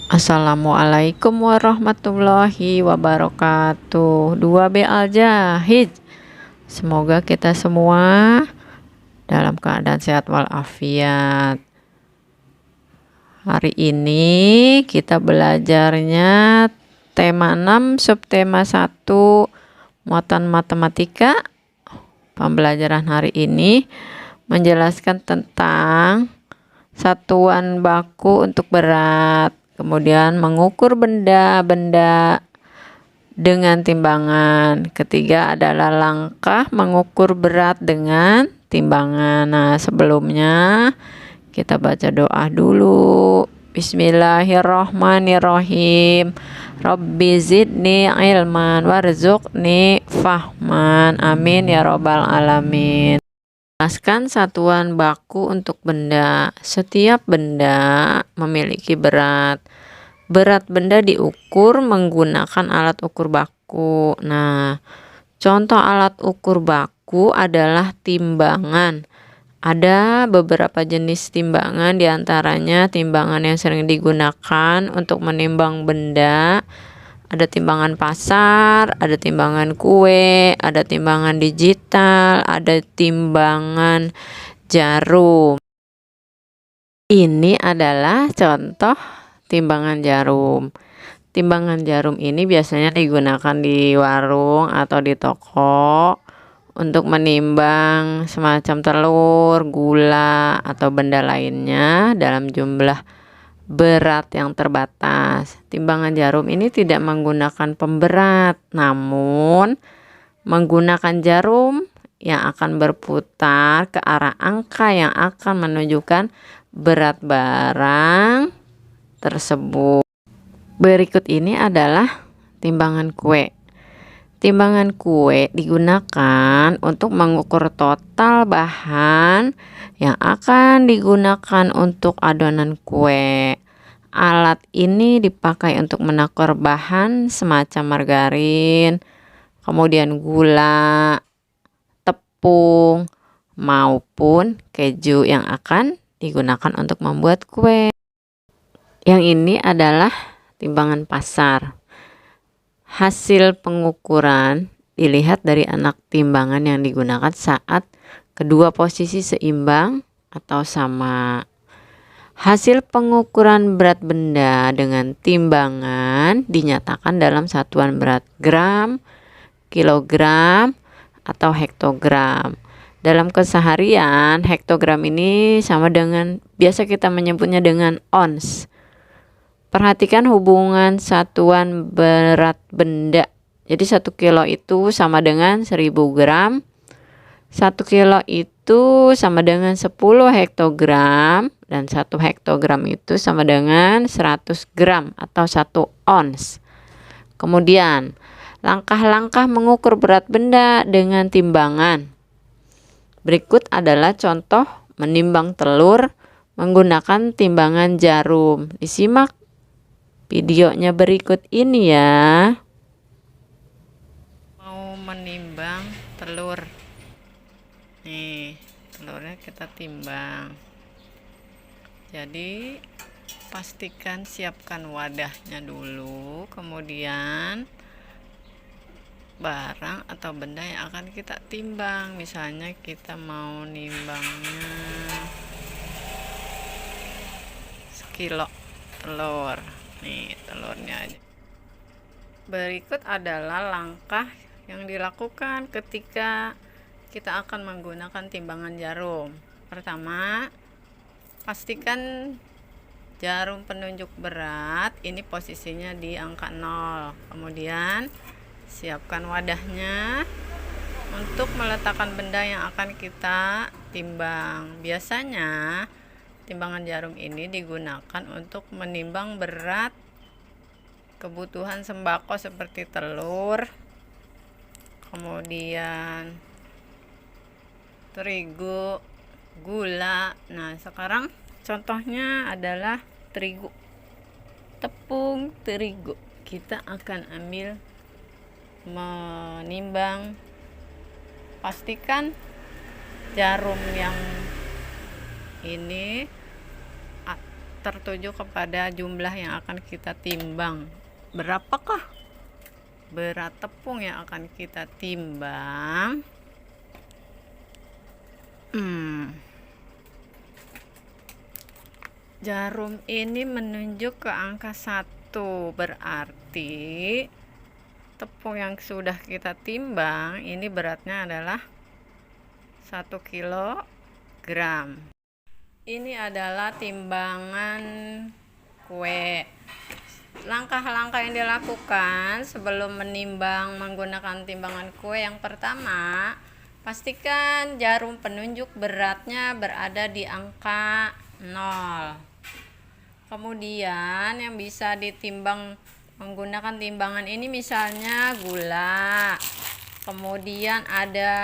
Assalamualaikum warahmatullahi wabarakatuh. 2B Al-Jahid. Semoga kita semua dalam keadaan sehat walafiat. Hari ini kita belajarnya tema 6 subtema 1 muatan matematika. Pembelajaran hari ini menjelaskan tentang satuan baku untuk berat. Kemudian mengukur benda-benda dengan timbangan. Ketiga adalah langkah mengukur berat dengan timbangan. Nah, sebelumnya kita baca doa dulu. Bismillahirrohmanirrohim. Rabbi zidni ilman warzuqni fahman. Amin ya robbal alamin. Jelaskan satuan baku untuk benda. Setiap benda memiliki berat. Berat benda diukur menggunakan alat ukur baku. Nah, contoh alat ukur baku adalah timbangan. Ada beberapa jenis timbangan, diantaranya timbangan yang sering digunakan untuk menimbang benda. Ada timbangan pasar, ada timbangan kue, ada timbangan digital, ada timbangan jarum. Ini adalah contoh timbangan jarum. Timbangan jarum ini biasanya digunakan di warung atau di toko untuk menimbang semacam telur, gula, atau benda lainnya dalam jumlah berat yang terbatas. Timbangan jarum ini tidak menggunakan pemberat, namun menggunakan jarum yang akan berputar ke arah angka yang akan menunjukkan berat barang tersebut. Berikut ini adalah timbangan kue. Timbangan kue digunakan untuk mengukur total bahan yang akan digunakan untuk adonan kue. Alat ini dipakai untuk menakar bahan semacam margarin, kemudian gula, tepung, maupun keju yang akan digunakan untuk membuat kue. Yang ini adalah timbangan pasar. Hasil pengukuran dilihat dari anak timbangan yang digunakan saat kedua posisi seimbang atau sama. Hasil pengukuran berat benda dengan timbangan dinyatakan dalam satuan berat gram, kilogram, atau hektogram. Dalam keseharian, hektogram ini sama dengan, biasa kita menyebutnya dengan ons. Perhatikan hubungan satuan berat benda. Jadi 1 kilo itu sama dengan 1000 gram. 1 kilo itu sama dengan 10 hektogram. Dan 1 hektogram itu sama dengan 100 gram atau 1 ons. Kemudian, langkah-langkah mengukur berat benda dengan timbangan. Berikut adalah contoh menimbang telur menggunakan timbangan jarum. Disimak videonya berikut ini ya. Mau menimbang telur. Nih, telurnya kita timbang. Jadi, pastikan siapkan wadahnya dulu, kemudian barang atau benda yang akan kita timbang. Misalnya kita mau nimbangnya sekilo telur. Nih, telurnya aja. Berikut adalah langkah yang dilakukan ketika kita akan menggunakan timbangan jarum. Pertama, pastikan jarum penunjuk berat ini posisinya di angka 0. Kemudian siapkan wadahnya untuk meletakkan benda yang akan kita timbang. Biasanya timbangan jarum ini digunakan untuk menimbang berat kebutuhan sembako seperti telur, kemudian terigu, gula. Nah, sekarang contohnya adalah terigu, tepung terigu. Kita akan ambil menimbang. Pastikan jarum yang ini tertuju kepada jumlah yang akan kita timbang. Berapakah berat tepung yang akan kita timbang? Jarum ini menunjuk ke angka 1, berarti tepung yang sudah kita timbang ini beratnya adalah 1 kilogram. Ini adalah timbangan kue. Langkah-langkah yang dilakukan sebelum menimbang menggunakan timbangan kue, yang pertama, pastikan jarum penunjuk beratnya berada di angka 0. Kemudian yang bisa ditimbang menggunakan timbangan ini misalnya gula, kemudian ada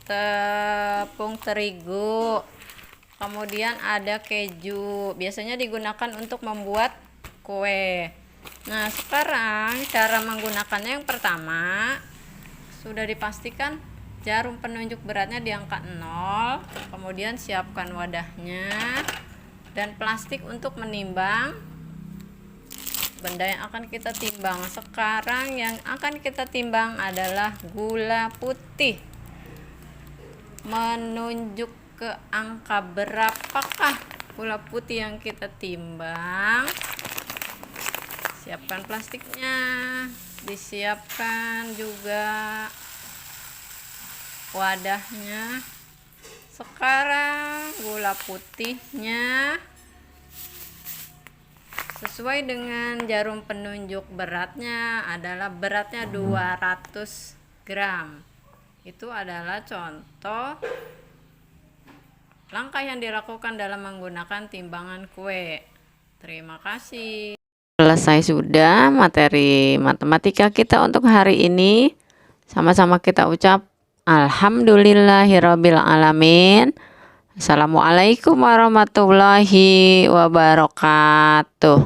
tepung terigu, kemudian ada keju. Biasanya digunakan untuk membuat kue. Nah, sekarang cara menggunakannya, yang pertama, sudah dipastikan jarum penunjuk beratnya di angka 0. Kemudian siapkan wadahnya dan plastik untuk menimbang benda yang akan kita timbang. Sekarang yang akan kita timbang adalah gula putih. Menunjuk ke angka berapakah gula putih yang kita timbang? Siapkan plastiknya, disiapkan juga wadahnya. Sekarang gula putihnya sesuai dengan jarum penunjuk beratnya adalah beratnya 200 gram. Itu adalah contoh langkah yang dilakukan dalam menggunakan timbangan kue. Terima kasih. Selesai sudah materi matematika kita untuk hari ini. Sama-sama kita ucap alhamdulillahirabbil alamin. Assalamualaikum warahmatullahi wabarakatuh.